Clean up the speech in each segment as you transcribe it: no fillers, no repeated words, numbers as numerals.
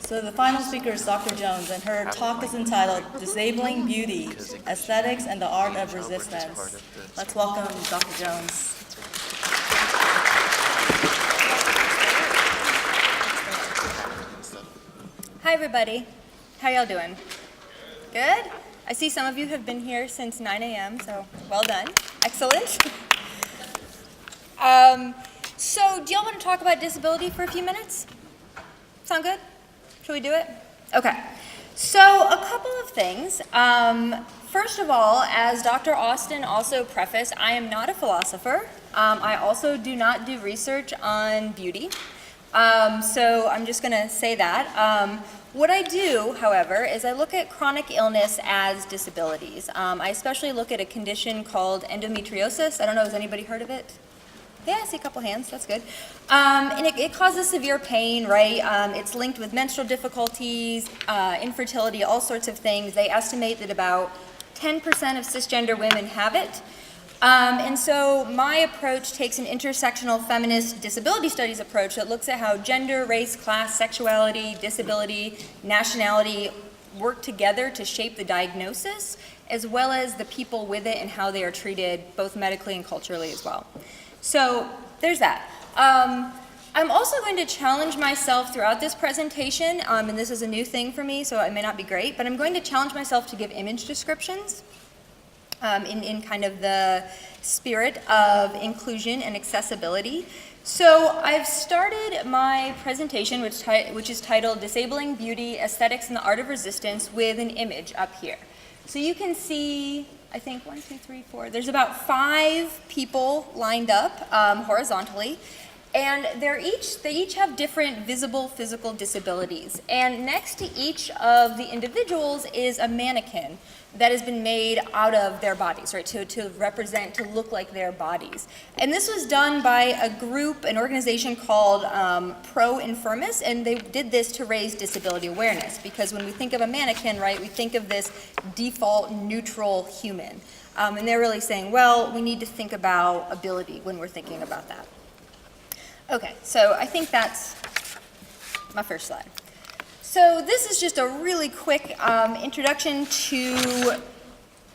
So the final speaker is Dr. Jones, and her talk is entitled Disabling Beauty, Aesthetics and the Art of Resistance. Let's welcome Dr. Jones. Hi everybody, how y'all doing? Good? I see some of you have been here since 9 a.m., so well done. Excellent. So do y'all want to talk about disability for a few minutes? Sound good? Should we do it? Okay. So a couple of things. First of all, as Dr. Austin also prefaced, I am not a philosopher. I also do not do research on beauty. So I'm just going to say that. What I do, however, is I look at chronic illness as disabilities. I especially look at a condition called endometriosis. I don't know, has anybody heard of it? Yeah, I see a couple hands, that's good. And it causes severe pain, right? It's linked with menstrual difficulties, infertility, all sorts of things. They estimate that about 10% of cisgender women have it. And so my approach takes an intersectional feminist disability studies approach that looks at how gender, race, class, sexuality, disability, nationality work together to shape the diagnosis, as well as the people with it and how they are treated both medically and culturally as well. So there's that. I'm also going to challenge myself throughout this presentation, and this is a new thing for me, so it may not be great, but I'm going to challenge myself to give image descriptions in kind of the spirit of inclusion and accessibility. So I've started my presentation, which is titled Disabling Beauty, Aesthetics and the Art of Resistance, with an image up here. So you can see, I think 1, 2, 3, 4, there's about 5 people lined up horizontally, and they each have different visible physical disabilities. And next to each of the individuals is a mannequin that has been made out of their bodies, right, to represent, to look like their bodies. And this was done by a group, an organization called Pro Infirmis, and they did this to raise disability awareness, because when we think of a mannequin, right, we think of this default neutral human. And they're really saying, well, we need to think about ability when we're thinking about that. Okay, so I think that's my first slide. So this is just a really quick introduction to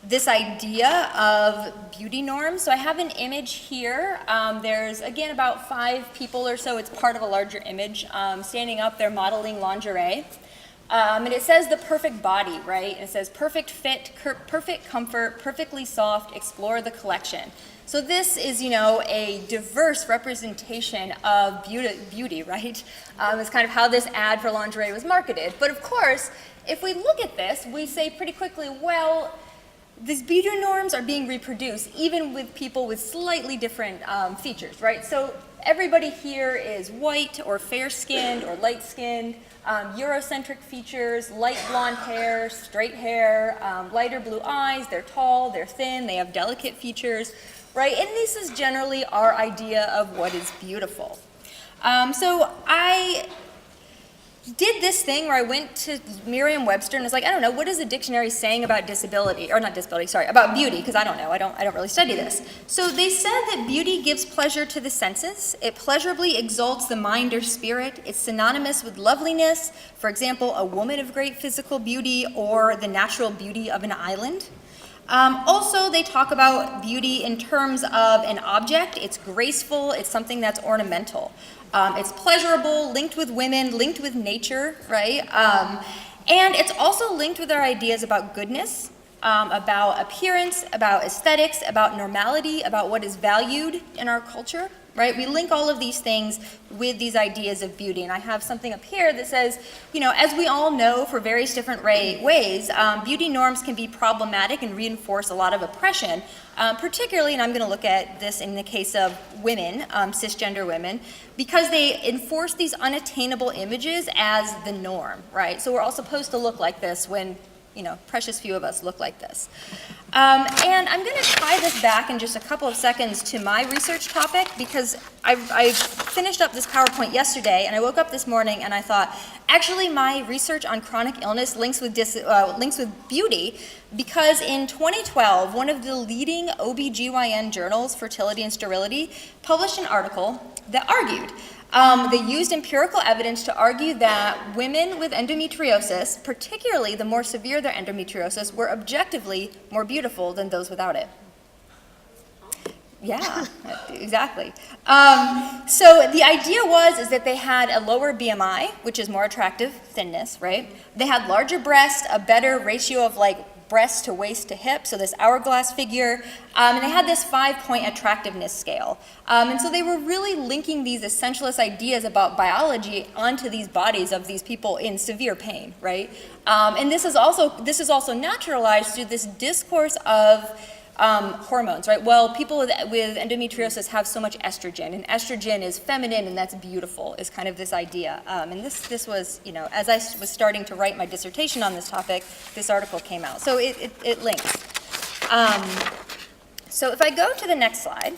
this idea of beauty norms. So I have an image here. There's, again, about 5 people or so. It's part of a larger image standing up. They're modeling lingerie. And it says the perfect body, right? And it says perfect fit, perfect comfort, perfectly soft, explore the collection. So this is, you know, a diverse representation of beauty, right? It's kind of how this ad for lingerie was marketed. But of course, if we look at this, we say pretty quickly, well, these beauty norms are being reproduced even with people with slightly different features, right? So everybody here is white or fair-skinned or light-skinned, Eurocentric features, light blonde hair, straight hair, lighter blue eyes, they're tall, they're thin, they have delicate features, right? And this is generally our idea of what is beautiful. So I did this thing where I went to Merriam-Webster and was like, I don't know, what is the dictionary saying about disability, or not disability, sorry, about beauty, because I don't know, I don't really study this. So they said that beauty gives pleasure to the senses, it pleasurably exalts the mind or spirit, it's synonymous with loveliness, for example, a woman of great physical beauty or the natural beauty of an island. Also, they talk about beauty in terms of an object. It's graceful, it's something that's ornamental. It's pleasurable, linked with women, linked with nature, right? And it's also linked with our ideas about goodness, about appearance, about aesthetics, about normality, about what is valued in our culture, right? We link all of these things with these ideas of beauty. And I have something up here that says, you know, as we all know for various different ways, beauty norms can be problematic and reinforce a lot of oppression, particularly, and I'm going to look at this in the case of women, cisgender women, because they enforce these unattainable images as the norm, right? So we're all supposed to look like this when, you know, precious few of us look like this. And I'm going to tie this back in just a couple of seconds to my research topic, because I finished up this PowerPoint yesterday, and I woke up this morning and I thought, actually my research on chronic illness links with beauty, because in 2012, one of the leading OBGYN journals, Fertility and Sterility, published an article that argued They used empirical evidence to argue that women with endometriosis, particularly the more severe their endometriosis, were objectively more beautiful than those without it. Yeah, exactly. So the idea is that they had a lower BMI, which is more attractive thinness, right? They had larger breasts, a better ratio of like breast to waist to hip, so this hourglass figure, and they had this 5-point attractiveness scale. And so they were really linking these essentialist ideas about biology onto these bodies of these people in severe pain, right? And this is also naturalized through this discourse of hormones, right? Well, people with endometriosis have so much estrogen, and estrogen is feminine and that's beautiful, is kind of this idea. And this was, you know, as I was starting to write my dissertation on this topic, this article came out. So it links. So if I go to the next slide,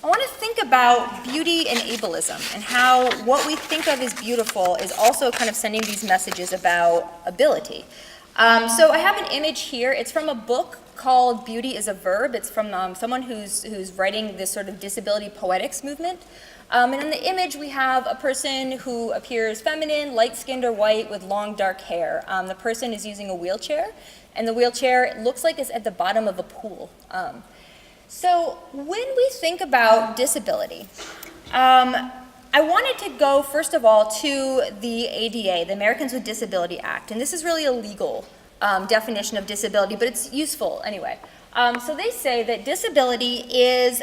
I want to think about beauty and ableism and how what we think of as beautiful is also kind of sending these messages about ability. So I have an image here. It's from a book called Beauty is a Verb. It's from someone who's writing this sort of disability poetics movement. And in the image, we have a person who appears feminine, light-skinned or white with long, dark hair. The person is using a wheelchair, and the wheelchair looks like it's at the bottom of a pool. So when we think about disability, I wanted to go, first of all, to the ADA, the Americans with Disability Act. And this is really a legal definition of disability, but it's useful anyway. So they say that disability is,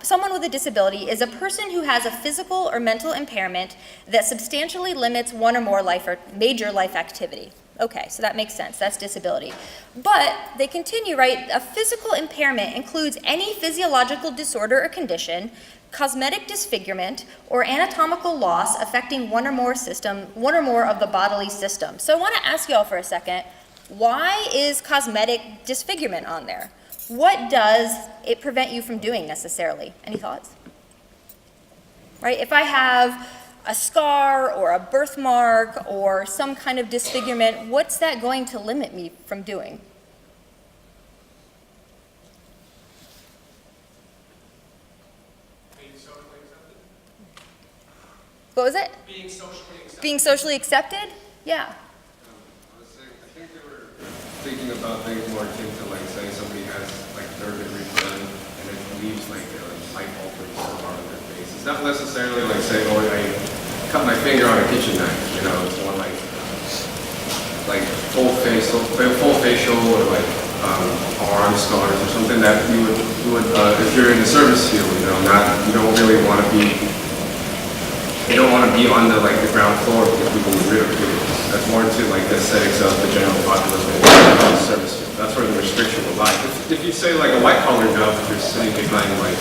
someone with a disability is a person who has a physical or mental impairment that substantially limits one or more life or major life activity. Okay, so that makes sense. That's disability. But they continue, right? A physical impairment includes any physiological disorder or condition, cosmetic disfigurement, or anatomical loss affecting one or more of the bodily system. So I want to ask you all for a second, why is cosmetic disfigurement on there? What does it prevent you from doing necessarily? Any thoughts? Right? If I have a scar or a birthmark or some kind of disfigurement, what's that going to limit me from doing? Being socially accepted. What was it? Being socially accepted. Being socially accepted? Yeah. I think they were thinking about things more akin to, like, say somebody has like third degree burn and it leaves like a life altering scar on their face. It's not necessarily like say, oh, I cut my finger on a kitchen knife. You know, it's more like full facial or like arm scars or something that you would if you're in the service field. You know, you don't really want to be. You don't want to be on the ground floor because people would ridicule you. That's more to like the aesthetics of the general populace and the service field. That's where the restriction will lie. If you say like a white collar job, if you're sitting behind like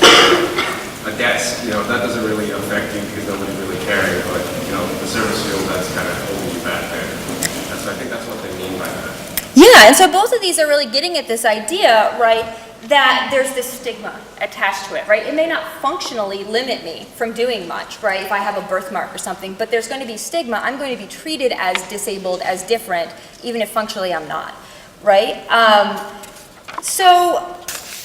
a desk, you know, that doesn't really affect you because nobody's really caring. But you know, the service field, that's kind of holding you back there. I think that's what they mean by that. Yeah, and so both of these are really getting at this idea, right, that there's this stigma attached to it, right? It may not functionally limit me from doing much, right, if I have a birthmark or something, but there's going to be stigma. I'm going to be treated as disabled, as different, even if functionally I'm not, right? So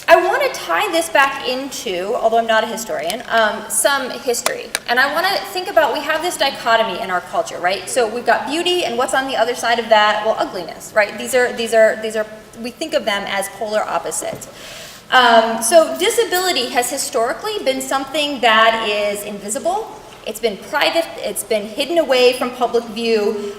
I want to tie this back into, although I'm not a historian, some history. And I want to think about, we have this dichotomy in our culture, right? So we've got beauty, and what's on the other side of that? Well, ugliness, right? These are we think of them as polar opposites. So disability has historically been something that is invisible. It's been private. It's been hidden away from public view.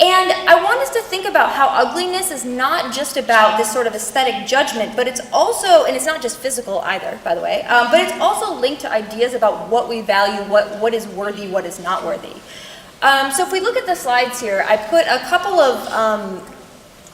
And I want us to think about how ugliness is not just about this sort of aesthetic judgment, but it's also, and it's not just physical either, by the way, but it's also linked to ideas about what we value, what is worthy, what is not worthy. So if we look at the slides here, I put a couple of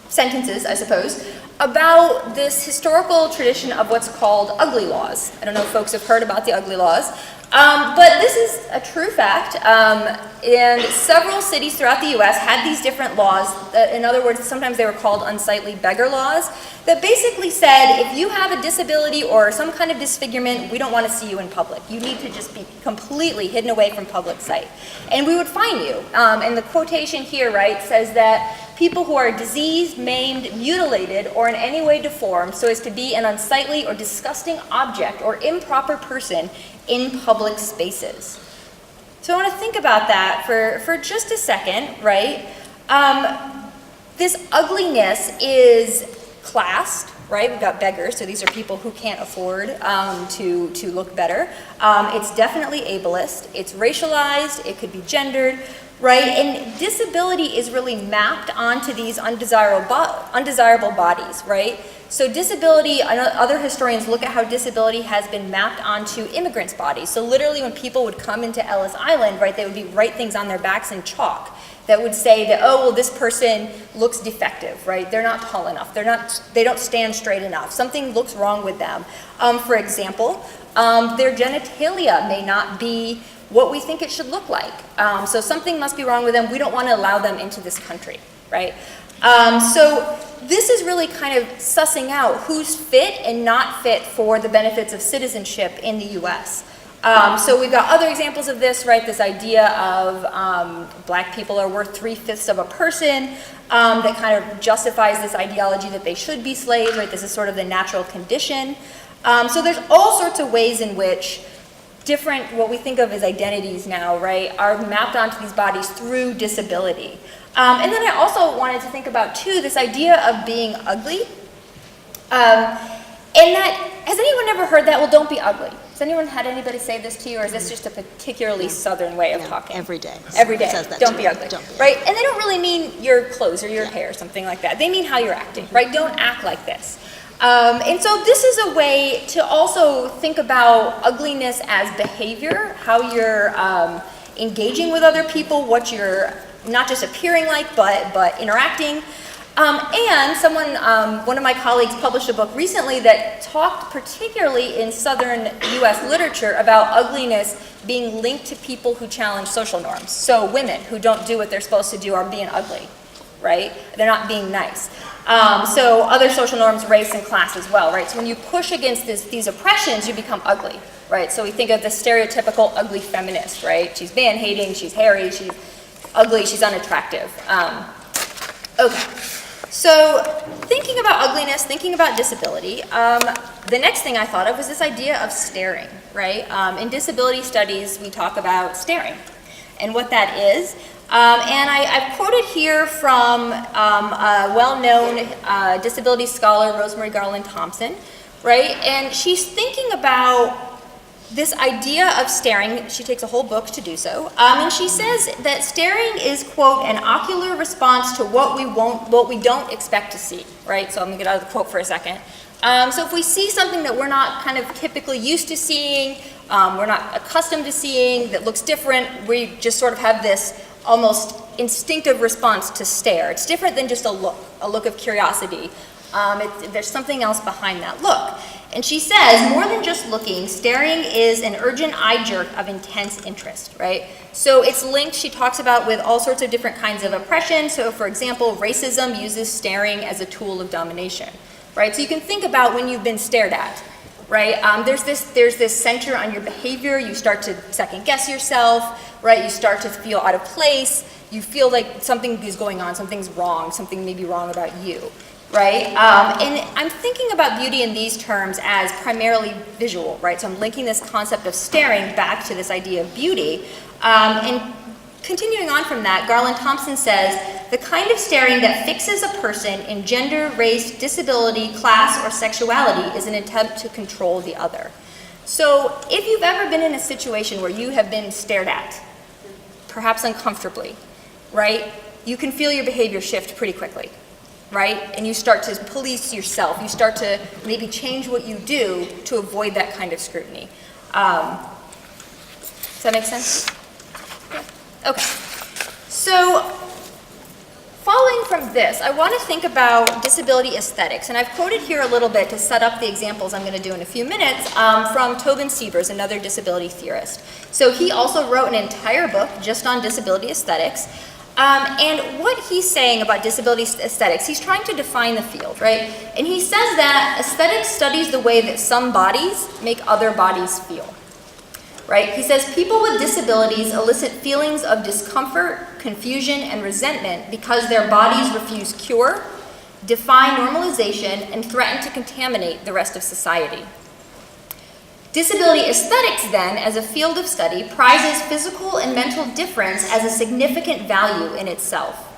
sentences, I suppose, about this historical tradition of what's called ugly laws. I don't know if folks have heard about the ugly laws. But this is a true fact, and several cities throughout the U.S. had these different laws. In other words, sometimes they were called unsightly beggar laws, that basically said if you have a disability or some kind of disfigurement, we don't want to see you in public. You need to just be completely hidden away from public sight. And we would fine you. And the quotation here, right, says that people who are diseased, maimed, mutilated, or in any way deformed so as to be an unsightly or disgusting object or improper person in public spaces. So I want to think about that for just a second, right? This ugliness is classed, right? We've got beggars, so these are people who can't afford to look better. It's definitely ableist, it's racialized, it could be gendered, right? And disability is really mapped onto these undesirable bodies, right? So disability, other historians look at how disability has been mapped onto immigrants' bodies. So literally when people would come into Ellis Island, right, they would write things on their backs in chalk that would say that, oh, well, this person looks defective, right? They're not tall enough. They don't stand straight enough. Something looks wrong with them. For example, their genitalia may not be what we think it should look like. So something must be wrong with them. We don't want to allow them into this country, right? So this is really kind of sussing out who's fit and not fit for the benefits of citizenship in the US. So we've got other examples of this, right? This idea of black people are worth 3/5 of a person that kind of justifies this ideology that they should be slaves, right? This is sort of the natural condition. So there's all sorts of ways in which different, what we think of as identities now, right, are mapped onto these bodies through disability. And then I also wanted to think about, too, this idea of being ugly. And that, has anyone ever heard that? Well, don't be ugly. Has anyone had anybody say this to you, or is this just a particularly Southern way of talking? Every day. Every day. Says that Don't to be me. ugly. Don't be Right? And they don't really mean your clothes or your hair or something like that. They mean how you're acting, right? Don't act like this. And so this is a way to also think about ugliness as behavior, how you're engaging with other people, what you're not just appearing like, but interacting. And someone, one of my colleagues published a book recently that talked particularly in Southern US literature about ugliness being linked to people who challenge social norms. So women who don't do what they're supposed to do are being ugly, right? They're not being nice. So other social norms, race and class as well, right? So when you push against these oppressions, you become ugly, right? So we think of the stereotypical ugly feminist, right? She's man-hating, she's hairy, she's ugly, she's unattractive. Okay. So thinking about ugliness, thinking about disability, the next thing I thought of was this idea of staring, right? In disability studies, we talk about staring and what that is. And I've quoted here from a well-known disability scholar, Rosemary Garland Thompson, right? And she's thinking about this idea of staring. She takes a whole book to do so. And she says that staring is, quote, an ocular response to what we don't expect to see, right? So I'm gonna get out of the quote for a second. So if we see something that we're not kind of typically used to seeing, we're not accustomed to seeing, that looks different, we just sort of have this almost instinctive response to stare. It's different than just a look of curiosity. There's something else behind that look. And she says, more than just looking, staring is an urgent eye jerk of intense interest, right? So it's linked, she talks about, with all sorts of different kinds of oppression. So for example, racism uses staring as a tool of domination, right? So you can think about when you've been stared at, right? There's this center on your behavior. You start to second guess yourself, right? You start to feel out of place. You feel like something is going on, something's wrong, something may be wrong about you, right? And I'm thinking about beauty in these terms as primarily visual, right? So I'm linking this concept of staring back to this idea of beauty. And continuing on from that, Garland Thompson says, the kind of staring that fixes a person in gender, race, disability, class, or sexuality is an attempt to control the other. So if you've ever been in a situation where you have been stared at, perhaps uncomfortably, right? You can feel your behavior shift pretty quickly, right? And you start to police yourself. You start to maybe change what you do to avoid that kind of scrutiny. Does that make sense? Yeah. Okay. So following from this, I want to think about disability aesthetics. And I've quoted here a little bit to set up the examples I'm going to do in a few minutes from Tobin Sievers, another disability theorist. So he also wrote an entire book just on disability aesthetics. And what he's saying about disability aesthetics, he's trying to define the field, right? And he says that aesthetics studies the way that some bodies make other bodies feel, right? He says, people with disabilities elicit feelings of discomfort, confusion, and resentment because their bodies refuse cure, defy normalization, and threaten to contaminate the rest of society. Disability aesthetics, then, as a field of study, prizes physical and mental difference as a significant value in itself.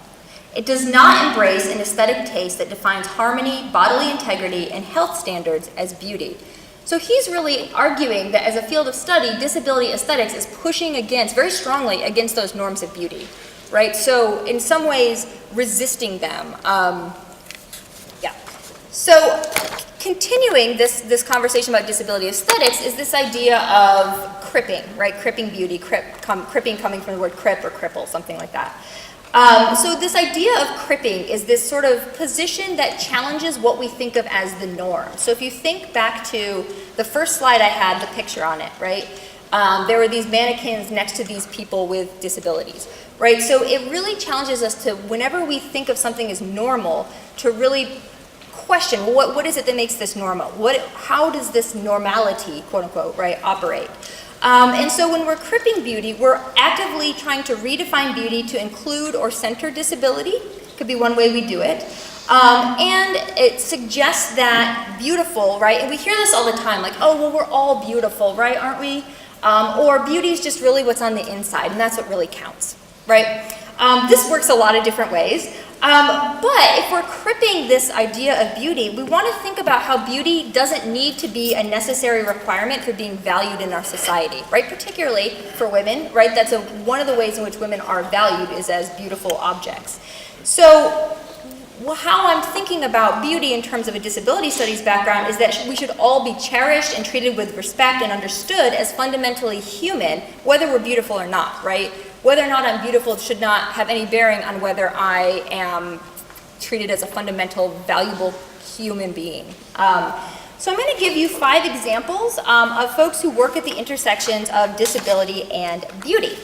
It does not embrace an aesthetic taste that defines harmony, bodily integrity, and health standards as beauty. So he's really arguing that as a field of study, disability aesthetics is pushing against, very strongly against those norms of beauty, right? So in some ways, resisting them. So continuing this conversation about disability aesthetics is this idea of cripping, right? Cripping beauty, cripping coming from the word crip or cripple, something like that. So this idea of cripping is this sort of position that challenges what we think of as the norm. So if you think back to the first slide I had, the picture on it, right? There were these mannequins next to these people with disabilities, right? So it really challenges us to, whenever we think of something as normal, to really question, well, what is it that makes this normal? How does this normality, quote unquote, right, operate? And so when we're cripping beauty, we're actively trying to redefine beauty to include or center disability. Could be one way we do it. And it suggests that beautiful, right, and we hear this all the time, like, oh, well, we're all beautiful, right, aren't we? Or beauty is just really what's on the inside, and that's what really counts, right? This works a lot of different ways. But if we're cripping this idea of beauty, we want to think about how beauty doesn't need to be a necessary requirement for being valued in our society, right? Particularly for women, right? That's one of the ways in which women are valued is as beautiful objects. So how I'm thinking about beauty in terms of a disability studies background is that we should all be cherished and treated with respect and understood as fundamentally human, whether we're beautiful or not, right? Whether or not I'm beautiful should not have any bearing on whether I am treated as a fundamental, valuable human being. So I'm going to give you 5 examples of folks who work at the intersections of disability and beauty.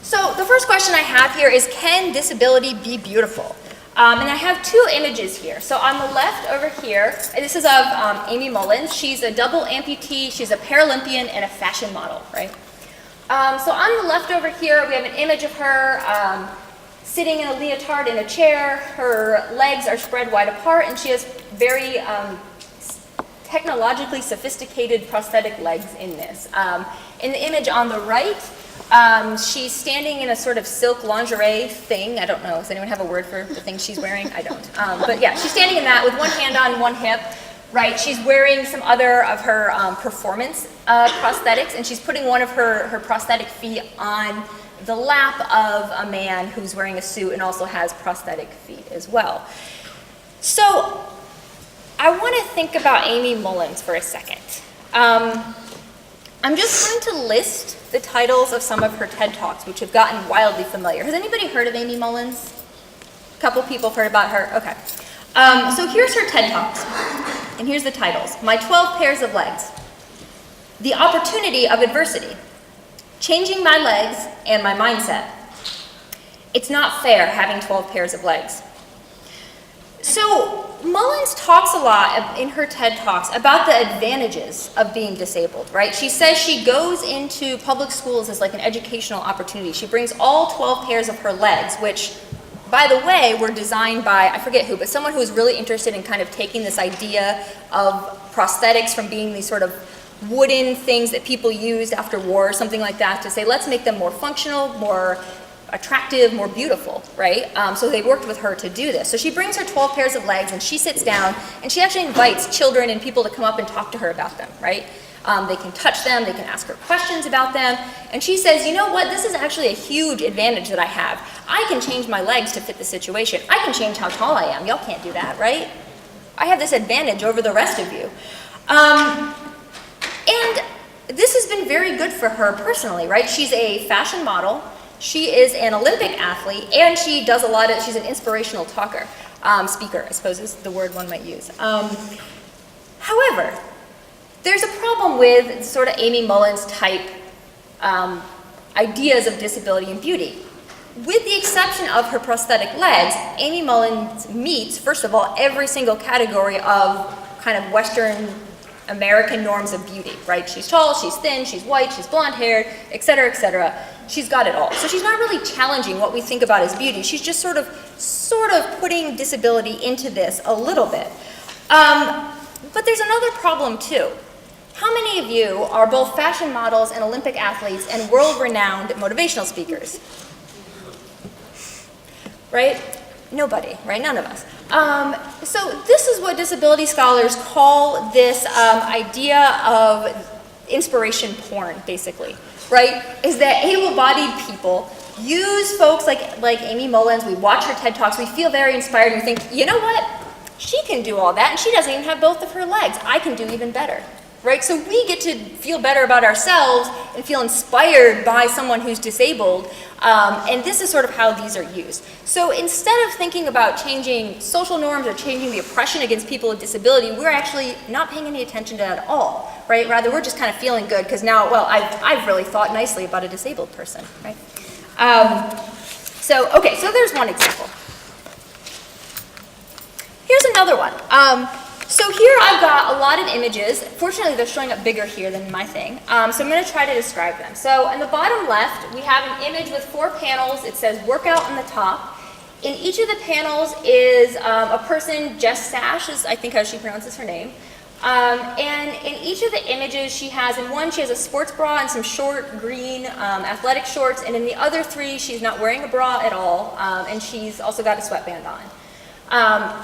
So the first question I have here is, can disability be beautiful? And I have 2 images here. So on the left over here, this is of Amy Mullins. She's a double amputee, she's a Paralympian, and a fashion model, right? So on the left over here, we have an image of her sitting in a leotard in a chair. Her legs are spread wide apart, and she has very technologically sophisticated prosthetic legs in this. In the image on the right, she's standing in a sort of silk lingerie thing. I don't know, does anyone have a word for the thing she's wearing? I don't. But yeah, she's standing in that with one hand on one hip. Right, she's wearing some other of her performance prosthetics, and she's putting one of her prosthetic feet on the lap of a man who's wearing a suit and also has prosthetic feet as well. So I want to think about Amy Mullins for a second. I'm just going to list the titles of some of her TED Talks, which have gotten wildly familiar. Has anybody heard of Amy Mullins? A couple people have heard about her? Okay. So here's her TED Talks. And here's the titles. My 12 Pairs of Legs. The Opportunity of Adversity. Changing My Legs and My Mindset. It's Not Fair Having 12 Pairs of Legs. So Mullins talks a lot in her TED Talks about the advantages of being disabled, right? She says she goes into public schools as like an educational opportunity. She brings all 12 pairs of her legs, which, by the way, were designed by, I forget who, but someone who was really interested in kind of taking this idea of prosthetics from being these sort of wooden things that people used after war or something like that to say, let's make them more functional, more attractive, more beautiful, right? So they worked with her to do this. So she brings her 12 pairs of legs and she sits down and she actually invites children and people to come up and talk to her about them, right? They can touch them, they can ask her questions about them, and she says, you know what, this is actually a huge advantage that I have. I can change my legs to fit the situation. I can change how tall I am. Y'all can't do that, right? I have this advantage over the rest of you. And this has been very good for her personally, right? She's a fashion model, she is an Olympic athlete, and she does she's an inspirational talker, speaker, I suppose is the word one might use. However, there's a problem with sort of Amy Mullins type ideas of disability and beauty. With the exception of her prosthetic legs, Amy Mullins meets, first of all, every single category of kind of Western American norms of beauty, right? She's tall, she's thin, she's white, she's blonde haired, et cetera, et cetera. She's got it all. So she's not really challenging what we think about as beauty. She's just sort of putting disability into this a little bit. But there's another problem too. How many of you are both fashion models and Olympic athletes and world-renowned motivational speakers? Right? Nobody, right? None of us. So this is what disability scholars call this idea of inspiration porn, basically, right? Is that able-bodied people use folks like Amy Mullins, we watch her TED Talks, we feel very inspired, and we think, you know what? She can do all that, and she doesn't even have both of her legs. I can do even better. Right? So we get to feel better about ourselves and feel inspired by someone who's disabled, and this is sort of how these are used. So instead of thinking about changing social norms or changing the oppression against people with disability, we're actually not paying any attention to that at all, right? Rather, we're just kind of feeling good because now, well, I've really thought nicely about a disabled person, right? So there's one example. Here's another one. So here I've got a lot of images. Fortunately, they're showing up bigger here than my thing. So I'm going to try to describe them. So on the bottom left, we have an image with 4 panels. It says workout on the top. In each of the panels is a person, Jess Sash is I think how she pronounces her name. And in each of the images she has, in one she has a sports bra and some short green athletic shorts, and in the other 3 she's not wearing a bra at all, and she's also got a sweatband on.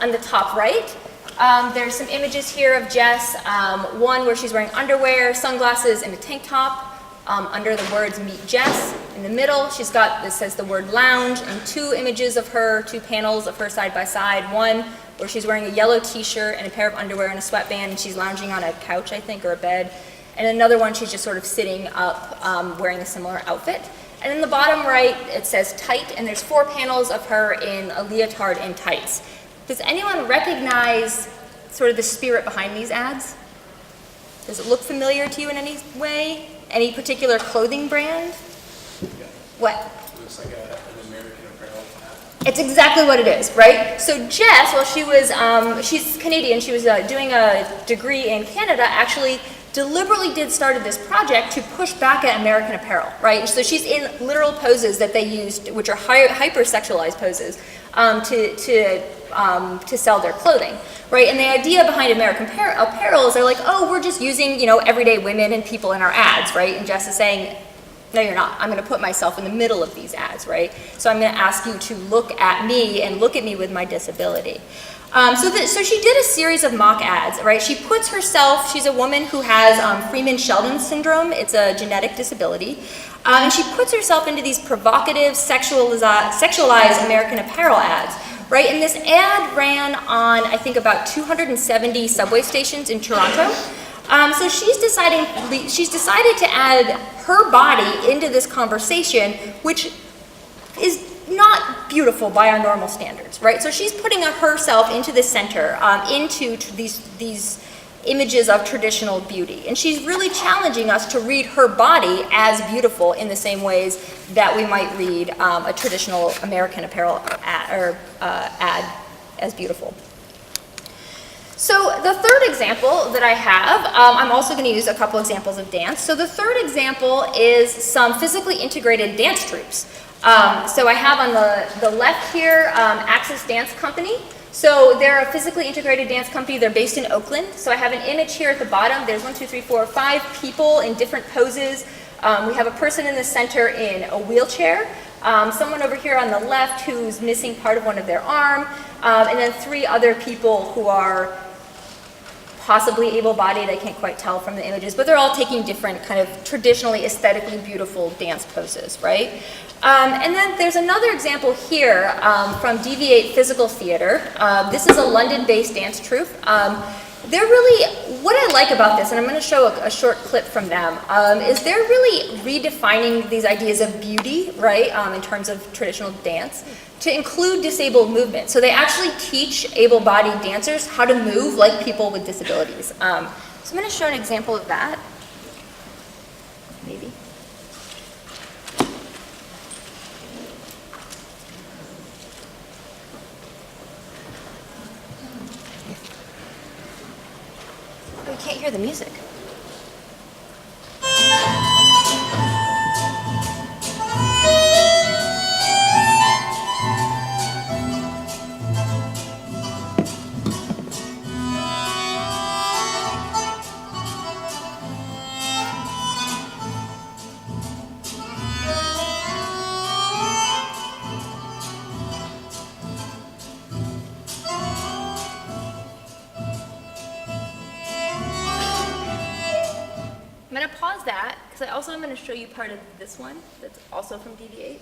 On the top right, there's some images here of Jess, one where she's wearing underwear, sunglasses, and a tank top. Under the words Meet Jess. In the middle, she's got, this says the word lounge, and 2 images of her, 2 panels of her side by side. One where she's wearing a yellow t-shirt and a pair of underwear and a sweatband, and she's lounging on a couch, I think, or a bed. And another one, she's just sort of sitting up, wearing a similar outfit. And in the bottom right, it says tight, and there's 4 panels of her in a leotard and tights. Does anyone recognize sort of the spirit behind these ads? Does it look familiar to you in any way? Any particular clothing brand? Yeah. What? It looks like an American Apparel ad. It's exactly what it is, right? So Jess, well, she was, she's Canadian, she was doing a degree in Canada, actually deliberately started this project to push back at American Apparel, right? So she's in literal poses that they used, which are hyper-sexualized poses, to sell their clothing, right? And the idea behind American Apparel is they're like, oh, we're just using, everyday women and people in our ads, right? And Jess is saying, no, you're not. I'm going to put myself in the middle of these ads, right? So I'm going to ask you to look at me and look at me with my disability. So she did a series of mock ads, right? She puts herself, she's a woman who has Freeman-Sheldon syndrome. It's a genetic disability. And she puts herself into these provocative, sexualized American Apparel ads, right? And this ad ran on, I think, about 270 subway stations in Toronto. So she's decided to add her body into this conversation, which is not beautiful by our normal standards, right? So she's putting herself into the center, into these images of traditional beauty. And she's really challenging us to read her body as beautiful in the same ways that we might read a traditional American Apparel ad as beautiful. So the third example that I have, I'm also going to use a couple examples of dance. So the third example is some physically integrated dance troupes. So I have on the left here, Axis Dance Company. So they're a physically integrated dance company. They're based in Oakland. So I have an image here at the bottom. There's 5 people in different poses. We have a person in the center in a wheelchair, someone over here on the left who's missing part of one of their arm, and then 3 other people who are possibly able-bodied. I can't quite tell from the images, but they're all taking different kind of traditionally aesthetically beautiful dance poses, right? And then there's another example here from Deviate Physical Theatre. This is a London-based dance troupe. They're really, what I like about this, and I'm going to show a short clip from them, is they're really redefining these ideas of beauty, right, in terms of traditional dance, to include disabled movement. So they actually teach able-bodied dancers how to move like people with disabilities. So I'm going to show an example of that, maybe. We can't hear the the music. I'm going to pause that because I also am going to show you part of this one that's also from DV8.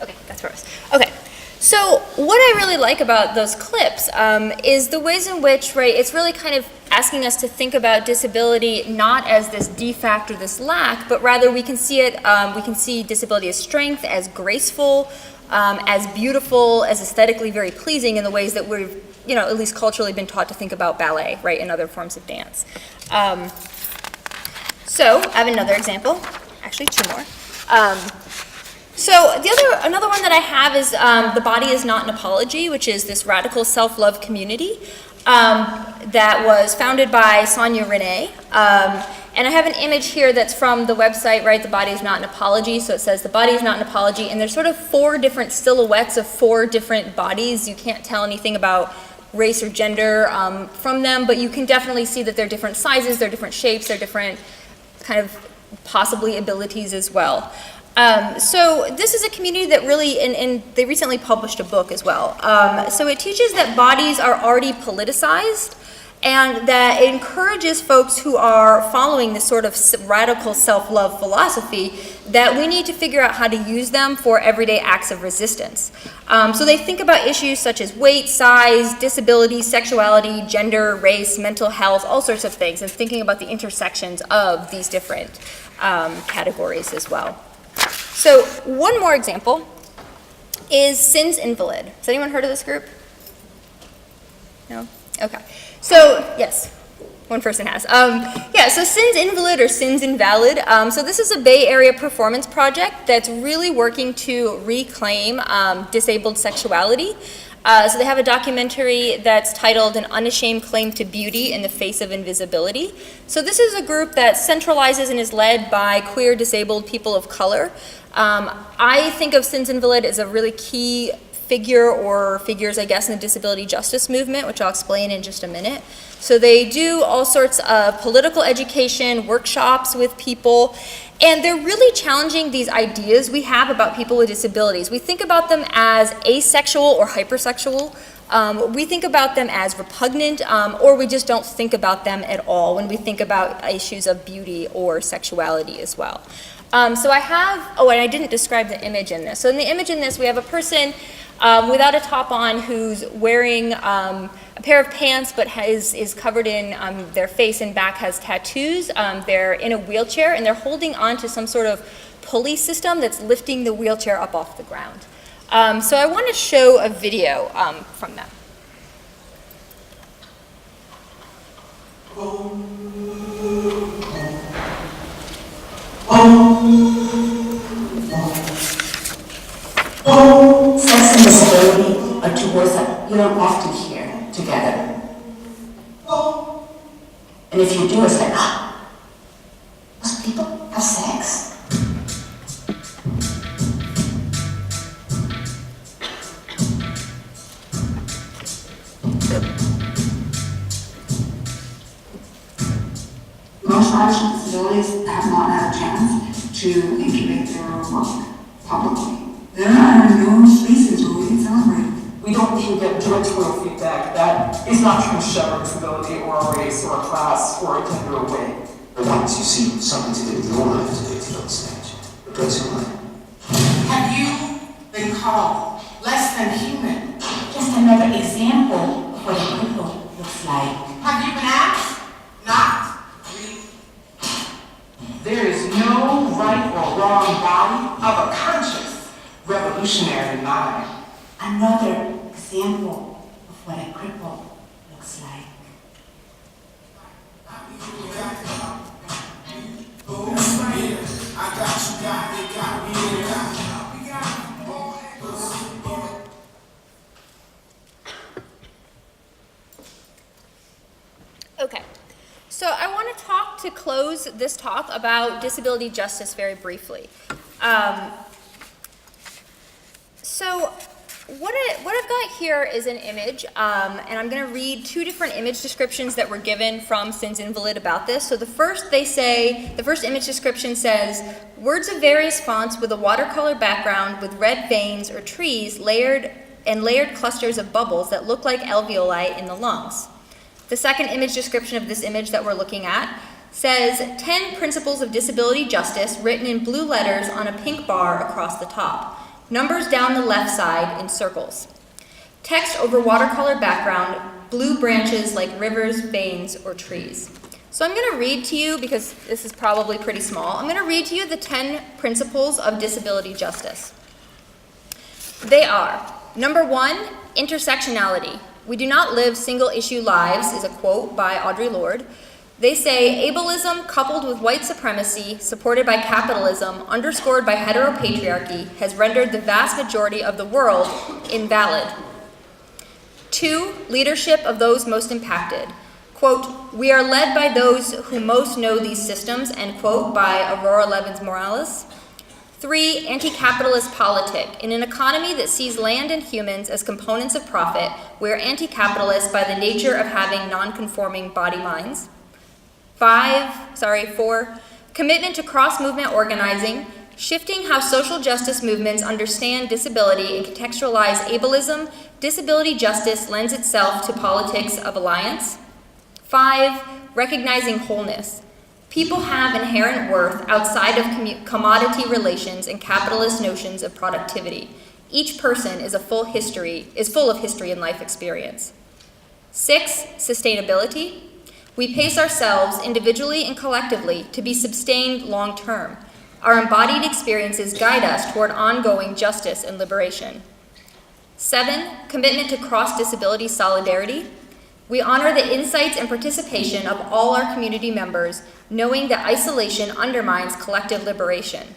Okay, that's for us. Okay, so what I really like about those clips is the ways in which, right, it's really kind of asking us to think about disability not as this defect or this lack, but rather we can see it, we can see disability as strength, as graceful, as beautiful, as aesthetically very pleasing in the ways that we've, you know, at least culturally been taught to think about ballet, right, and other forms of dance. So I have another example, actually two more. So another one that I have is The Body Is Not an Apology, which is this radical self-love community that was founded by Sonia Renee. And I have an image here that's from the website, right, The Body Is Not an Apology. So it says The Body Is Not an Apology, and there's sort of 4 different silhouettes of 4 different bodies. You can't tell anything about race or gender from them, but you can definitely see that they're different sizes, they're different shapes, they're different kind of possibly abilities as well. So this is a community that really, and they recently published a book as well. So it teaches that bodies are already politicized, and that it encourages folks who are following this sort of radical self-love philosophy that we need to figure out how to use them for everyday acts of resistance. So they think about issues such as weight, size, disability, sexuality, gender, race, mental health, all sorts of things, and thinking about the intersections of these different categories as well. So one more example is Sin's Invalid. Has anyone heard of this group? No? Okay. So, yes, one person has. Yeah, so Sin's Invalid or Sin's Invalid. So this is a Bay Area performance project that's really working to reclaim disabled sexuality. So they have a documentary that's titled An Unashamed Claim to Beauty in the Face of Invisibility. So this is a group that centralizes and is led by queer disabled people of color. I think of Sin's Invalid as a really key figure or figures, I guess, in the disability justice movement, which I'll explain in just a minute. So they do all sorts of political education, workshops with people, and they're really challenging these ideas we have about people with disabilities. We think about them as asexual or hypersexual. We think about them as repugnant, or we just don't think about them at all when we think about issues of beauty or sexuality as well. So I have, oh, and I didn't describe the image in this. So in the image in this, we have a person without a top on who's wearing a pair of pants but is covered in their face and back has tattoos. They're in a wheelchair and they're holding on to some sort of pulley system that's lifting the wheelchair up off the ground. So I want to show a video from them. Sex and disability are two words that you don't often hear together. And if you do, it's like, ah, most people have sex? Most lives with disabilities have not had a chance to incubate their work publicly. There are no spaces where we can celebrate. We don't even get directorial feedback that is not trying to shove a disability or a race or a class or a gender away. But once you see something to do with your life depicted on stage, it breaks your mind. Have you been called less than human? Just another example of what a cripple looks like. Have you been asked? Not really. There is no right or wrong body of a conscious revolutionary mind. Another example of what a cripple looks like. Okay, so I want to close this talk about disability justice very briefly. So what I've got here is an image, and I'm going to read two different image descriptions that were given from Sin's Invalid about this. So the first image description says, words of various fonts with a watercolor background with red veins or trees layered clusters of bubbles that look like alveoli in the lungs. The second image description of this image that we're looking at says 10 principles of disability justice written in blue letters on a pink bar across the top. Numbers down the left side in circles. Text over watercolor background, blue branches like rivers, veins, or trees. So I'm going to read to you, because this is probably pretty small, I'm going to read to you the 10 principles of disability justice. They are, number 1, intersectionality. We do not live single-issue lives, is a quote by Audre Lorde. They say, ableism coupled with white supremacy, supported by capitalism, underscored by heteropatriarchy, has rendered the vast majority of the world invalid. 2, leadership of those most impacted. Quote, we are led by those who most know these systems, end quote, by Aurora Levins Morales. 3, anti-capitalist politic. In an economy that sees land and humans as components of profit, we are anti-capitalist by the nature of having non-conforming body minds. 4, commitment to cross-movement organizing, shifting how social justice movements understand disability and contextualize ableism. Disability justice lends itself to politics of alliance. 5, recognizing wholeness. People have inherent worth outside of commodity relations and capitalist notions of productivity. Each person is full of history and life experience. 6, sustainability. We pace ourselves individually and collectively to be sustained long term. Our embodied experiences guide us toward ongoing justice and liberation. 7, commitment to cross-disability solidarity. We honor the insights and participation of all our community members, knowing that isolation undermines collective liberation.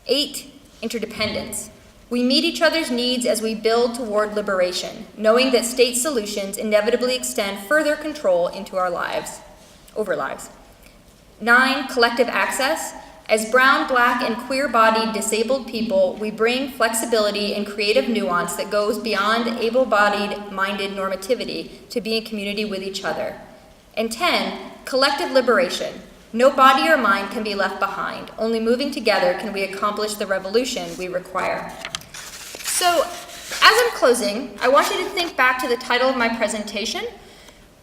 8, interdependence. We meet each other's needs as we build toward liberation, knowing that state solutions inevitably extend further control into our lives, over lives. 9, collective access. As brown, black, and queer-bodied disabled people, we bring flexibility and creative nuance that goes beyond able-bodied minded normativity to be in community with each other. And 10, collective liberation. No body or mind can be left behind. Only moving together can we accomplish the revolution we require. So, as I'm closing, I want you to think back to the title of my presentation.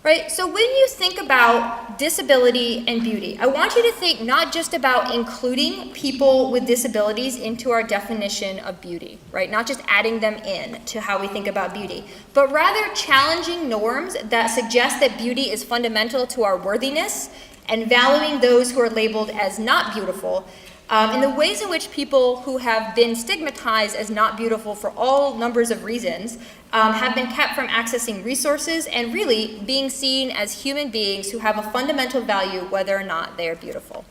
Right? So when you think about disability and beauty, I want you to think not just about including people with disabilities into our definition of beauty, right? Not just adding them in to how we think about beauty, but rather challenging norms that suggest that beauty is fundamental to our worthiness and valuing those who are labeled as not beautiful, and the ways in which people who have been stigmatized as not beautiful for all numbers of reasons have been kept from accessing resources and really being seen as human beings who have a fundamental value whether or not they are beautiful.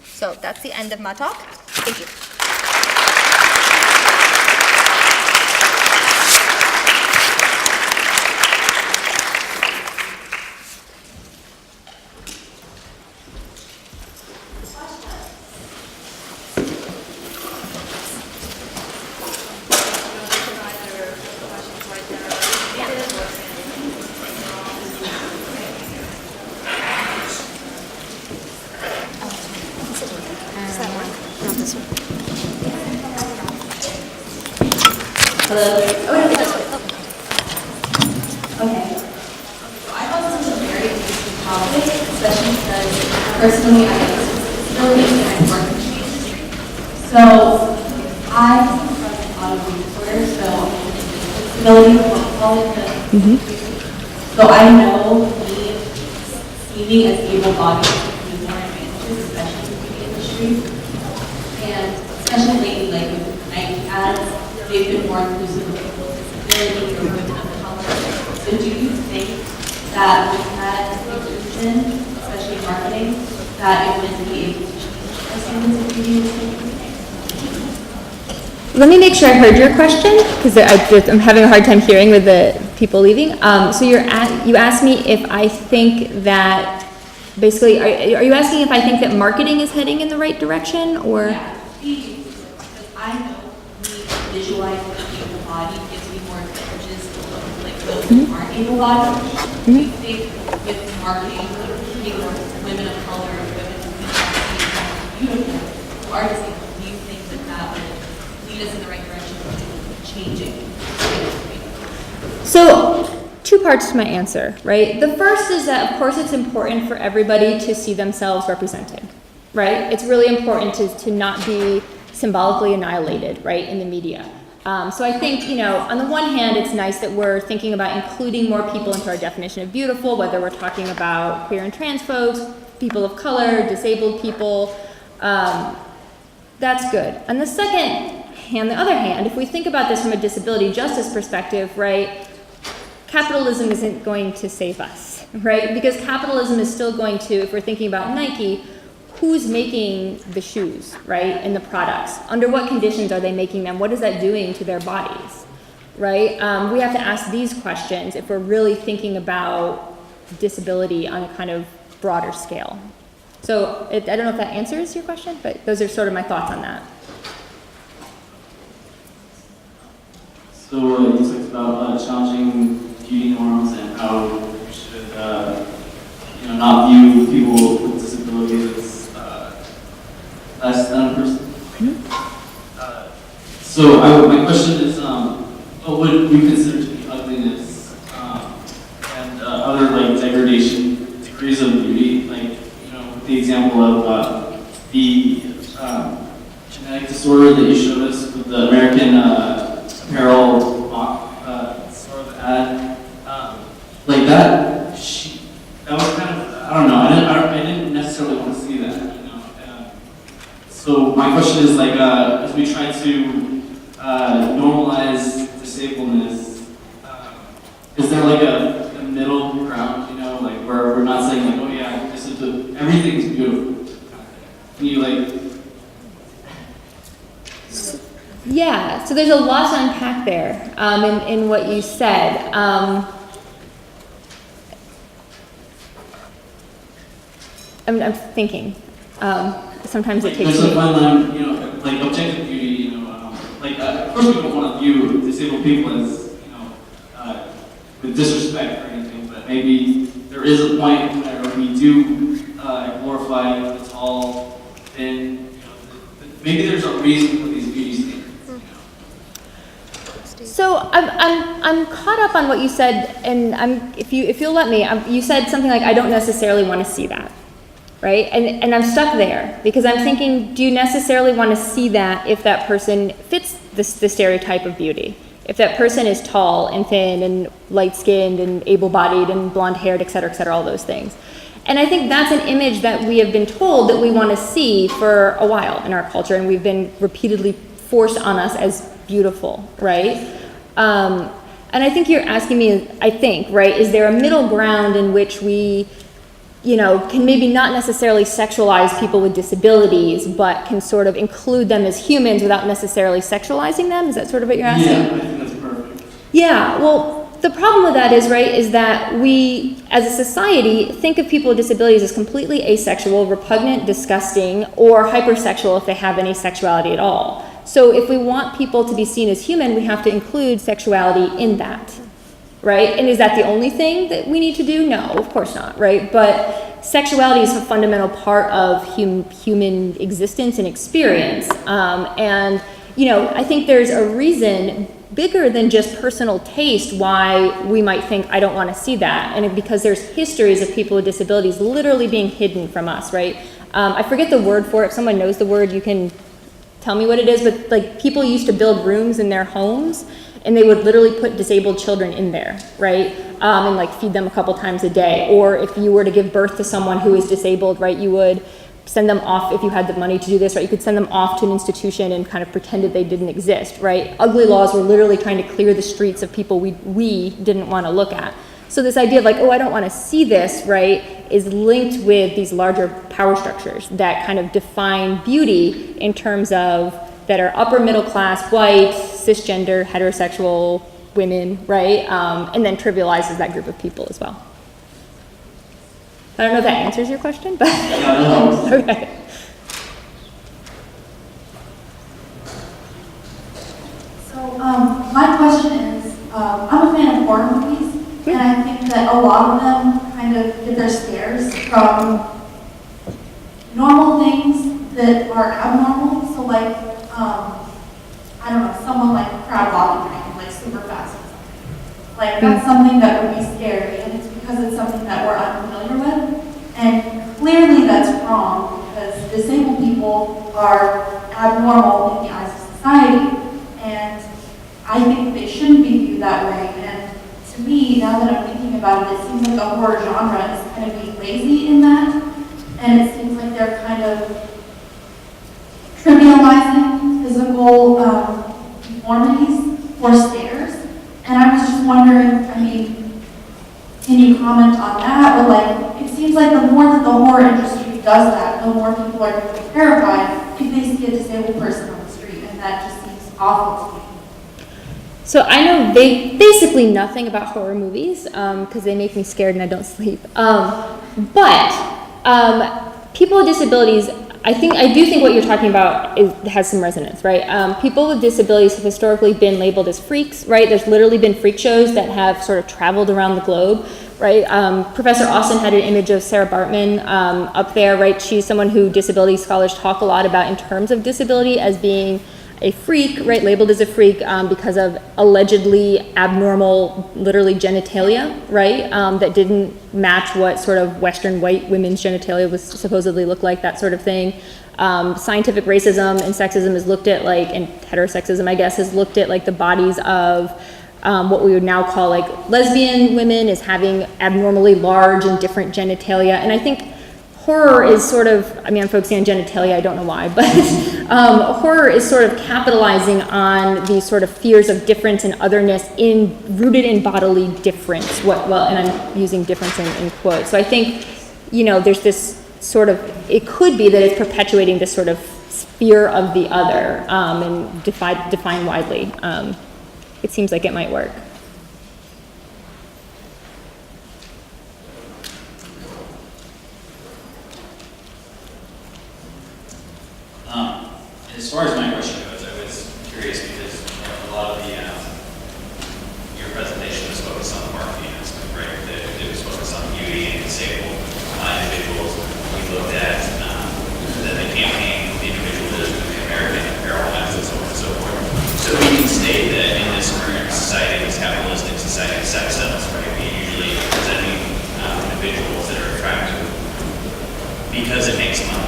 So that's the end of my talk. Thank you. Hello? Oh, this way. Okay. So I thought this was a very interesting topic, especially because personally I have a disability and I work in the industry. So I come from an autoimmune disorder, so disability, we'll call it the So I know me seeming as able-bodied can be more advantages, especially in the beauty industry. And especially lately, like with Nike ads, they've been more inclusive of people with disability or women of color. So do you think that with that inclusion, especially in marketing, that it would be able to change the standards of beauty industry? Let me make sure I heard your question, because I'm having a hard time hearing with the people leaving. So you asked me if I think that, basically, are you asking if I think that marketing is heading in the right direction, or? Yeah, because I know me visualizing the able body gives me more advantages of like those who aren't able bodied. Do you think with marketing, including women of color, women who are beautiful, who are disabled, do you think that that would lead us in the right direction to changing? So, two parts to my answer, right? The first is that, of course, it's important for everybody to see themselves represented, right? It's really important to not be symbolically annihilated, right, in the media. So I think, on the one hand, it's nice that we're thinking about including more people into our definition of beautiful, whether we're talking about queer and trans folks, people of color, disabled people. That's good. On the other hand, if we think about this from a disability justice perspective, right, capitalism isn't going to save us, right? Because capitalism is still going to, if we're thinking about Nike, who's making the shoes, right, and the products? Under what conditions are they making them? What is that doing to their bodies, right? We have to ask these questions if we're really thinking about disability on a kind of broader scale. So I don't know if that answers your question, but those are sort of my thoughts on that. So you talked about challenging beauty norms and how we should, not view people with disabilities as less than a person. So my question is, what would we consider to be ugliness and other like degradation degrees of beauty? Like, with the example of the genetic disorder that you showed us with the American Apparel sort of ad, like that was kind of, I don't know, I didn't necessarily want to see that, so my question is, like, as we try to normalize disableness, is there like a middle ground, like where we're not saying like, oh yeah, everything's beautiful. Can you like? Yeah, so there's a lot to unpack there in what you said. I'm thinking. Sometimes it Like, takes there's a me. fine line, you know, like objective beauty, you know, like, of course we don't want to view disabled people as, you know, with disrespect or anything, but maybe there is a point where we do glorify the tall, thin, you know, maybe there's a reason for these beauty standards, you know. So I'm caught up on what you said, and if you'll let me, you said something like, I don't necessarily want to see that, right? And I'm stuck there because I'm thinking, do you necessarily want to see that if that person fits the stereotype of beauty? If that person is tall and thin and light-skinned and able-bodied and blonde-haired, et cetera, all those things. And I think that's an image that we have been told that we want to see for a while in our culture, and we've been repeatedly forced on us as beautiful, right? And I think you're asking me, I think, right, is there a middle ground in which we, you know, can maybe not necessarily sexualize people with disabilities, but can sort of include them as humans without necessarily sexualizing them? Is that sort of what you're asking? Yeah, I think that's perfect. Yeah, well, the problem with that is, right, is that we, as a society, think of people with disabilities as completely asexual, repugnant, disgusting, or hypersexual if they have any sexuality at all. So if we want people to be seen as human, we have to include sexuality in that, right? And is that the only thing that we need to do? No, of course not, right? But sexuality is a fundamental part of human existence and experience. And, you know, I think there's a reason bigger than just personal taste why we might think, I don't want to see that. And because there's histories of people with disabilities literally being hidden from us, right? I forget the word for it. If someone knows the word, you can tell me what it is, but like people used to build rooms in their homes and they would literally put disabled children in there, right? And like feed them a couple times a day. Or if you were to give birth to someone who is disabled, right, you would send them off, if you had the money to do this, right, you could send them off to an institution and kind of pretended they didn't exist, right? Ugly laws were literally trying to clear the streets of people we didn't want to look at. So this idea of like, oh, I don't want to see this, right, is linked with these larger power structures that kind of define beauty in terms of that are upper middle class, white, cisgender, heterosexual women, right? And then trivializes that group of people as well. I don't know if that answers your question, but okay. So my question is, I'm a fan of horror movies, and I think that a lot of them kind of get their scares from normal things that are abnormal. So like, I don't know, someone like crab walking like super fast or something. Like that's something that would be scary, and it's because it's something that we're unfamiliar with. And clearly that's wrong because disabled people are abnormal in the eyes of society. And I think they shouldn't be viewed that way. And to me, now that I'm thinking about it, it seems like the horror genre is kind of being lazy in that. And it seems like they're kind of trivializing physical deformities for scares. And I was just wondering, I mean, can you comment on that? Or like, it seems like the more that the horror industry does that, the more people are going to be terrified if they see a disabled person on the street, and that just seems awful to me. So I know basically nothing about horror movies because they make me scared and I don't sleep. But people with disabilities, I do think what you're talking about has some resonance, right? People with disabilities have historically been labeled as freaks, right? There's literally been freak shows that have sort of traveled around the globe, right? Professor Austin had an image of Sarah Bartman up there, right? She's someone who disability scholars talk a lot about in terms of disability as being a freak, right, labeled as a freak because of allegedly abnormal, literally genitalia, right, that didn't match what sort of Western white women's genitalia was supposedly look like, that sort of thing. Scientific racism and sexism is looked at like, and heterosexism, I guess, has looked at like the bodies of what we would now call like lesbian women as having abnormally large and different genitalia. And I think horror is sort of, I mean, I'm focusing on genitalia, I don't know why, but horror is sort of capitalizing on these sort of fears of difference and otherness rooted in bodily difference. And I'm using difference in quotes. So I think, you know, there's this sort of, it could be that it's perpetuating this sort of fear of the other and defined widely. It seems like it might work. as far as my question goes, I was curious because a lot of the your presentation was focused on the marketing aspect, right? It was focused on beauty and disabled individuals. We looked at the campaign, the individual that is the American Apparel Act, and so on and so forth. So we can state that in this current society, this capitalistic society, sex sells, right? We usually are presenting individuals that are attractive because it makes money.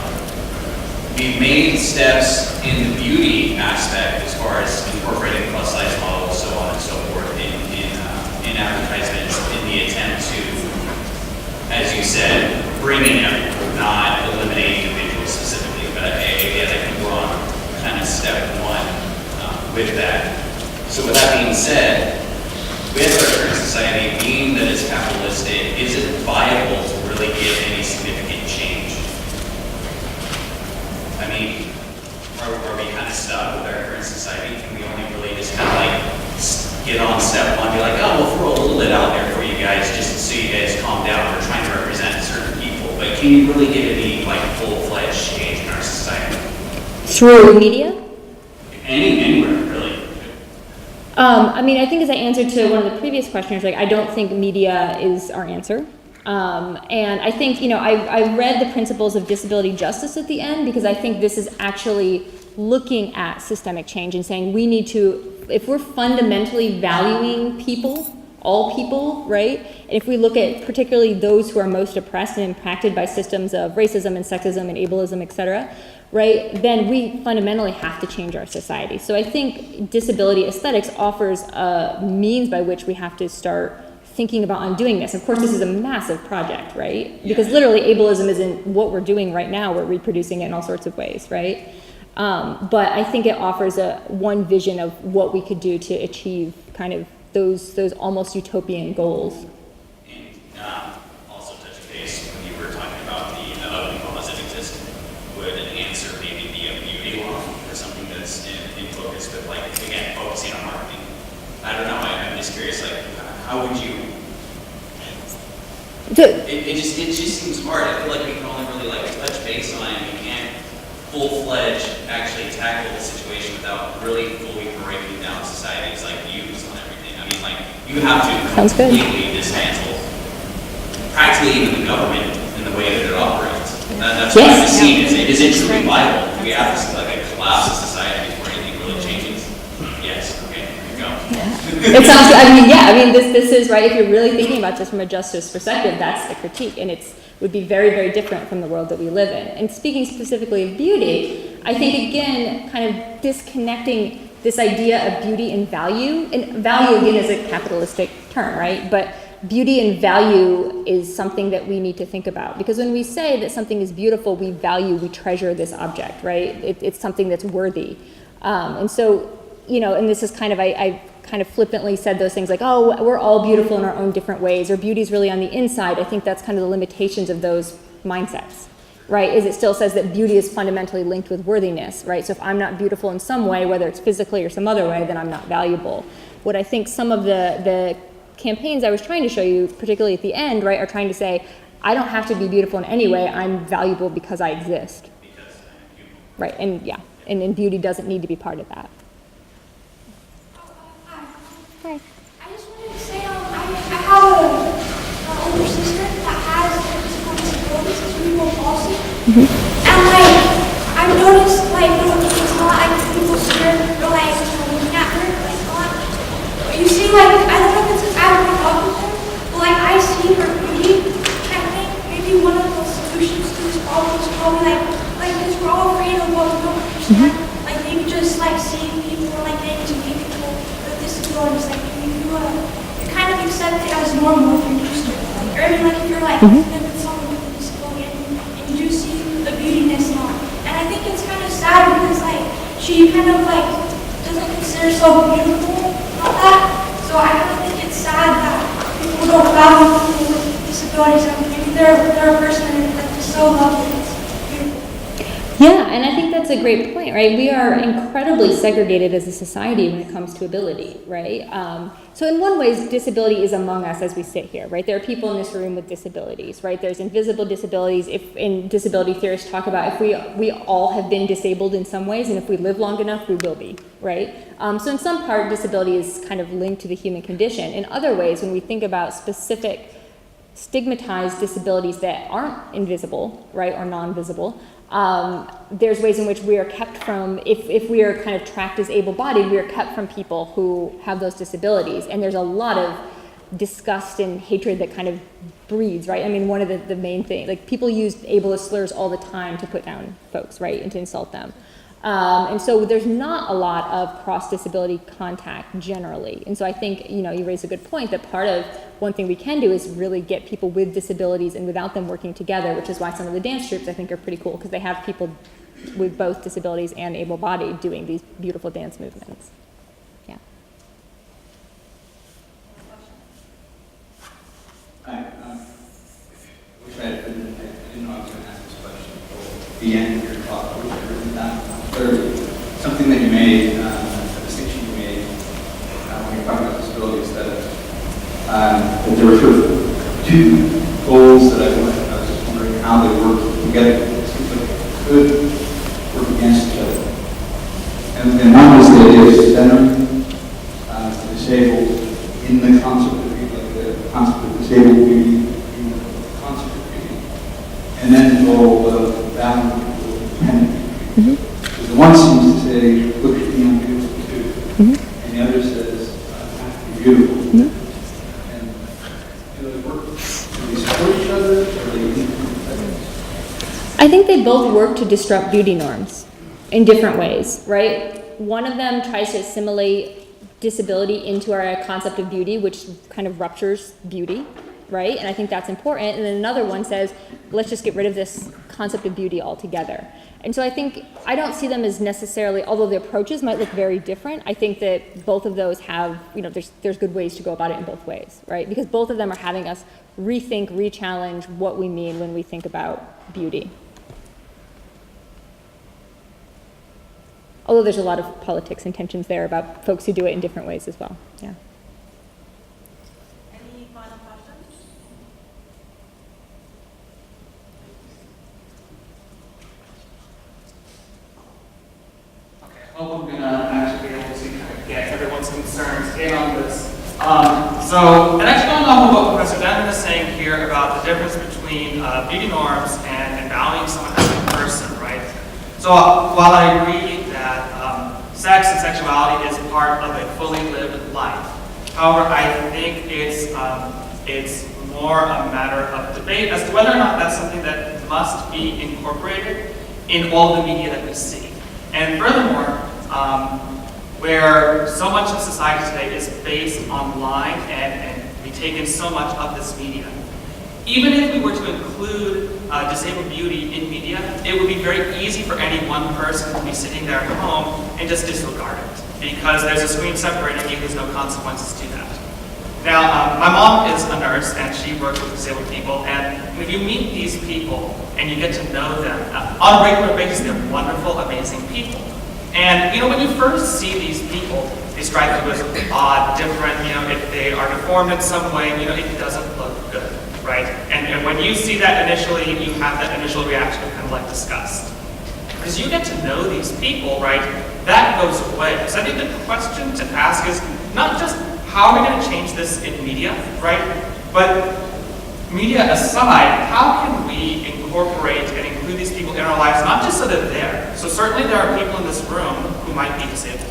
We've made steps in the beauty aspect as far as incorporating plus size models, so on and so forth, in advertisements in the attempt to, as you said, bring in everyone, not eliminate individuals specifically. But again, I think we're on kind of step one with that. So with that being said, with our current society, being that it's capitalistic, is it viable to really give any significant change? I mean, are we kind of stuck with our current society? Can we only really just kind of like get on step one, be like, oh, we'll throw a little bit out there for you guys just so you guys calm down. We're trying to represent certain people, but can you really get any like full-fledged change in our society? Through media? Anywhere, really. I mean, I think as I answered to one of the previous questioners, like I don't think media is our answer. And I think, you know, I read the principles of disability justice at the end because I think this is actually looking at systemic change and saying we need to, if we're fundamentally valuing people, all people, right? And if we look at particularly those who are most oppressed and impacted by systems of racism and sexism and ableism, et cetera, right, then we fundamentally have to change our society. So I think disability aesthetics offers a means by which we have to start thinking about undoing this. Of course, this is a massive project, right? Because literally ableism isn't what we're doing right now. We're reproducing it in all sorts of ways, right? But I think it offers one vision of what we could do to achieve kind of those almost utopian goals. And also touch base when you were talking about the ugly laws that exist, would an answer maybe be a beauty law or something that's in focus with, like, again, focusing on marketing? I don't know, I'm just curious, like, how would you? It just seems hard. I feel like we can only really like touch base on it. We can't full-fledged actually tackle the situation without really fully breaking down society's like views on everything. I mean, like you have to completely dismantle practically even the government in the way that it operates. That's what I've seen. Is it truly viable? Do we have this like a collapse of society before anything really changes? Yes. Okay. Here you go. It sounds, I mean, yeah, I mean, this is, right, if you're really thinking about this from a justice perspective, that's the critique, and would be very, very different from the world that we live in. And speaking specifically of beauty, I think, again, kind of disconnecting this idea of beauty and value again is a capitalistic term, right? But beauty and value is something that we need to think about, because when we say that something is beautiful, we value, we treasure this object, right? It's something that's worthy. And so, you know, and this is kind of, I kind of flippantly said those things like, oh, we're all beautiful in our own different ways, or beauty's really on the inside. I think that's kind of the limitations of those mindsets, right? Is it still says that beauty is fundamentally linked with worthiness, right? So if I'm not beautiful in some way, whether it's physically or some other way, then I'm not valuable. What I think some of the campaigns I was trying to show you, particularly at the end, right, are trying to say, I don't have to be beautiful in any way, I'm valuable because I exist. Right, and yeah, and beauty doesn't need to be part of that. I just wanted to say, I have an older sister that has physical disabilities, cerebral palsy, and like I've noticed like it's not like people scared or like looking at her like a lot. But you see, like I don't know if it's because I grew up with her, but like I see her beauty. And I think maybe one of the solutions to this problem is probably like because we're all afraid of what we don't understand. Like maybe just like seeing people or like getting to meet people with disabilities, like you kind of accept it as normal if you're used to it. Like, or I mean, like if you're like with someone with a disability and you do see the beautiness in it. And I think it's kind of sad because like she kind of like doesn't consider herself beautiful like that. So I kind of think it's sad that people don't value people with disabilities. And maybe they're a person that's just so lovely. It's beautiful. Yeah, and I think that's a great point, right? We are incredibly segregated as a society when it comes to ability, right? So in one way, disability is among us as we sit here, right? There are people in this room with disabilities, right? There's invisible disabilities. And disability theorists talk about if we all have been disabled in some ways, and if we live long enough, we will be, right? So in some part, disability is kind of linked to the human condition. In other ways, when we think about specific stigmatized disabilities that aren't invisible, right, or non-visible, there's ways in which we are kept from, if we are kind of tracked as able-bodied, we are kept from people who have those disabilities. And there's a lot of disgust and hatred that kind of breeds, right? I mean, one of the main things, like people use ableist slurs all the time to put down folks, right, and to insult them. And so there's not a lot of cross-disability contact generally. And so I think, you raise a good point that part of one thing we can do is really get people with disabilities and without them working together, which is why some of the dance groups I think are pretty cool because they have people with both disabilities and able-bodied doing these beautiful dance movements. Yeah. Hi. Wish I didn't know I was going to ask this question at the end of your talk. I wish I'd written down clearly something that you made, a distinction you made when you're talking about disability aesthetics. That there were sort of two goals that I was just wondering how they work together. It seems like they could work against each other. And one was the idea of centering the disabled in the concept of beauty, like the concept of disabled beauty in the concept of beauty. And then the goal of balancing people with independent beauty. Because the one seems to say, look at me, I'm beautiful too. And the other says, I have to be beautiful. I think they both work to disrupt beauty norms in different ways, right? One of them tries to assimilate disability into our concept of beauty, which kind of ruptures beauty, right? And I think that's important. And then another one says, let's just get rid of this concept of beauty altogether. And so I don't see them as necessarily, although the approaches might look very different, I think that both of those have, there's good ways to go about it in both ways, right? Because both of them are having us rethink, re-challenge what we mean when we think about beauty. Although there's a lot of politics and tensions there about folks who do it in different ways as well, yeah. Any final questions? Okay, I hope I'm going to actually be able to kind of get everyone's concerns in on this. And actually going off of what Professor Denton is saying here about the difference between beauty norms and valuing someone as a person, right? So while I agree that sex and sexuality is part of a fully lived life, however, I think it's more a matter of debate as to whether or not that's something that must be incorporated in all the media that we see. And furthermore, where so much of society today is based online and we take in so much of this media. Even if we were to include disabled beauty in media, it would be very easy for any one person to be sitting there at home and just disregard it. Because there's a screen separating you, there's no consequences to that. Now, my mom is a nurse and she works with disabled people, and if you meet these people and you get to know them on a regular basis, they're wonderful, amazing people. And when you first see these people, they strike you as odd, different, if they are deformed in some way, it doesn't look good, right? And when you see that initially, you have that initial reaction of kind of like disgust. Because you get to know these people, right, that goes away. So I think the question to ask is not just how are we going to change this in media, right? But media aside, how can we incorporate and include these people in our lives, not just so they're there. So certainly there are people in this room who might be disabled.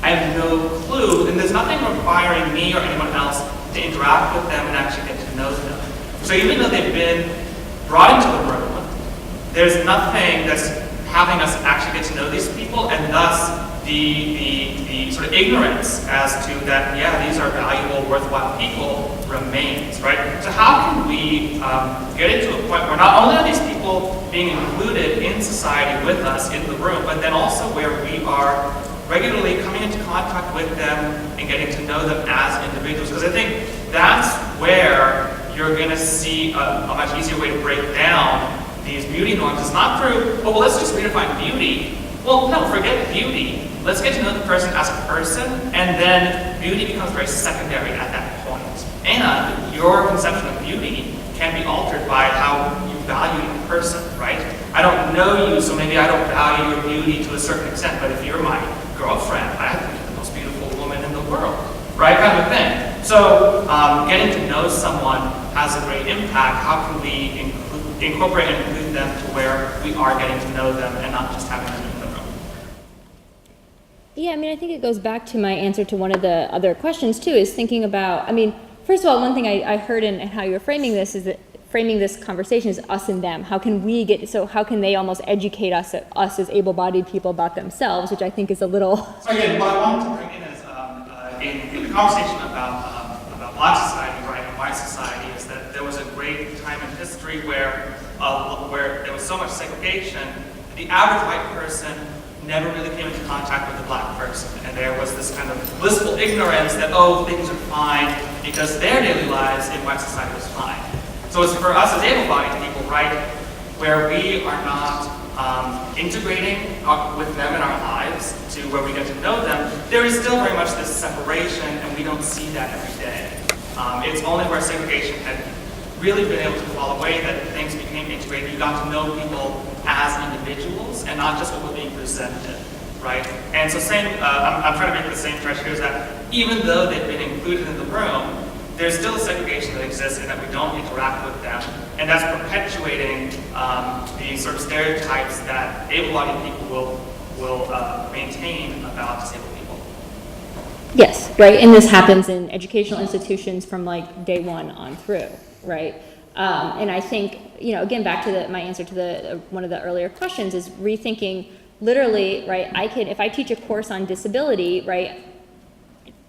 I have no clue, and there's nothing requiring me or anyone else to interact with them and actually get to know them. So even though they've been brought into the room, there's nothing that's having us actually get to know these people, and thus the sort of ignorance as to that, yeah, these are valuable, worthwhile people remains, right? So how can we get it to a point where not only are these people being included in society with us in the room, but then also where we are regularly coming into contact with them and getting to know them as individuals? Because I think that's where you're going to see a much easier way to break down these beauty norms is not through, oh, well, let's just redefine beauty. Well, no, forget beauty. Let's get to know the person as a person, and then beauty becomes very secondary at that point. And your conception of beauty can be altered by how you value the person, right? I don't know you, so maybe I don't value your beauty to a certain extent, but if you're my girlfriend, I think you're the most beautiful woman in the world, right? Kind of thing. So getting to know someone has a great impact. How can we incorporate and include them to where we are getting to know them and not just having them in the room? Yeah, I mean, I think it goes back to my answer to one of the other questions too, is thinking about, I mean, first of all, one thing I heard in how you're framing this is that framing this conversation is us and them. How can we get, so how can they almost educate us as able-bodied people about themselves, which I think is a little... So again, what I wanted to bring in is, in the conversation about Black society, right, and white society, is that there was a great time in history where there was so much segregation, the average white person never really came into contact with the Black person, and there was this kind of blissful ignorance that, oh, things are fine, because their daily lives in white society was fine. So it's for us as able-bodied people, right, where we are not integrating with them in our lives to where we get to know them, there is still very much this separation, and we don't see that every day. It's only where segregation had really been able to fall away that things became integrated. You got to know people as individuals and not just what was being presented, right? And so I'm trying to make the same thread here, is that even though they've been included in the room, there's still a segregation that exists and that we don't interact with them. And that's perpetuating the sort of stereotypes that able-bodied people will maintain about disabled people. Yes, right, and this happens in educational institutions from like day one on through, right? And I think, you know, again, back to my answer to one of the earlier questions is rethinking literally, right, if I teach a course on disability, right,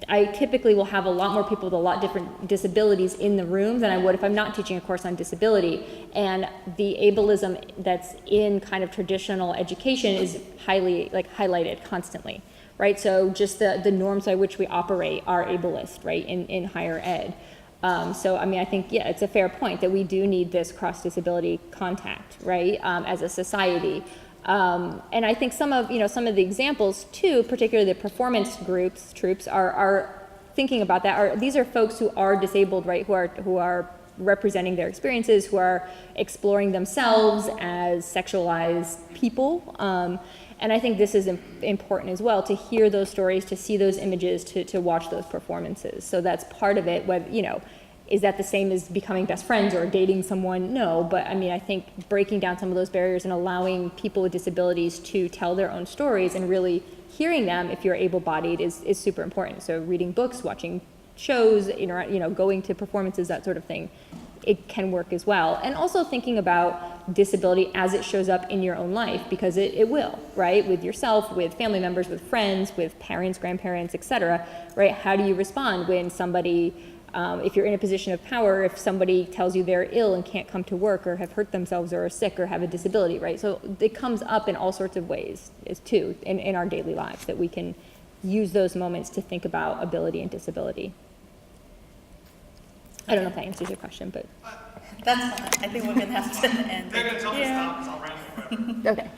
I typically will have a lot more people with a lot different disabilities in the room than I would if I'm not teaching a course on disability. And the ableism that's in kind of traditional education is highly highlighted constantly, right? So just the norms by which we operate are ableist, right, in higher ed. So I mean, I think, yeah, it's a fair point that we do need this cross-disability contact, right, as a society. And I think some of the examples too, particularly the performance troops are thinking about that. These are folks who are disabled, right? Who are representing their experiences, who are exploring themselves as sexualized people. And I think this is important as well, to hear those stories, to see those images, to watch those performances. So that's part of it. Whether, you know, is that the same as becoming best friends or dating someone? No, but I mean, I think breaking down some of those barriers and allowing people with disabilities to tell their own stories and really hearing them, if you're able-bodied, is super important. So reading books, watching shows, going to performances, that sort of thing, it can work as well. And also thinking about disability as it shows up in your own life, because it will, right? With yourself, with family members, with friends, with parents, grandparents, etc., right? How do you respond when somebody, if you're in a position of power, if somebody tells you they're ill and can't come to work or have hurt themselves or are sick or have a disability, right? So it comes up in all sorts of ways too in our daily lives, that we can use those moments to think about ability and disability. I don't know if that answers your question, but... That's fine. I think we're going to have to end. They're going to tell me to stop because I'll rant forever. Okay.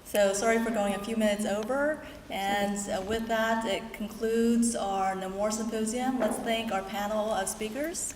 So sorry for going a few minutes over. And with that, it concludes our Nammour Symposium. Let's thank our panel of speakers.